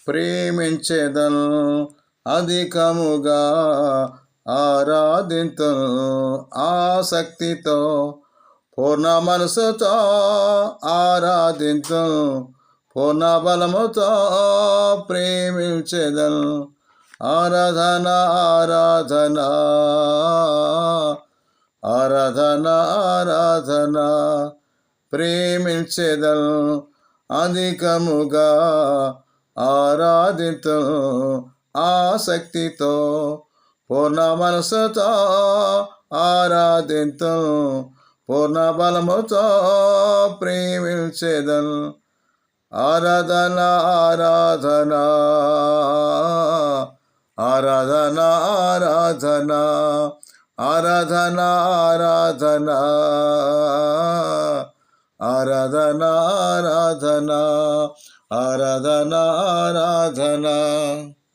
ప్రేమించెదను అధికముగా ఆరాధింతును ఆసక్తితో పూర్ణ మనసుతో ఆరాధింతును పూర్ణ బలముతో ప్రేమించెదను ఆరాధన ఆరాధన ఆరాధన ఆరాధన ప్రేమించెదను అధికముగా ఆరాధింతును ఆసక్తితో పూర్ణ మనసుతో ఆరాధింతును పూర్ణ బలముతో ప్రేమించెదను ఆరాధన ఆరాధన ఆరాధన ఆరాధన ఆరాధన ఆరాధన ఆరాధన ఆరాధన ఆరాధన ఆరాధన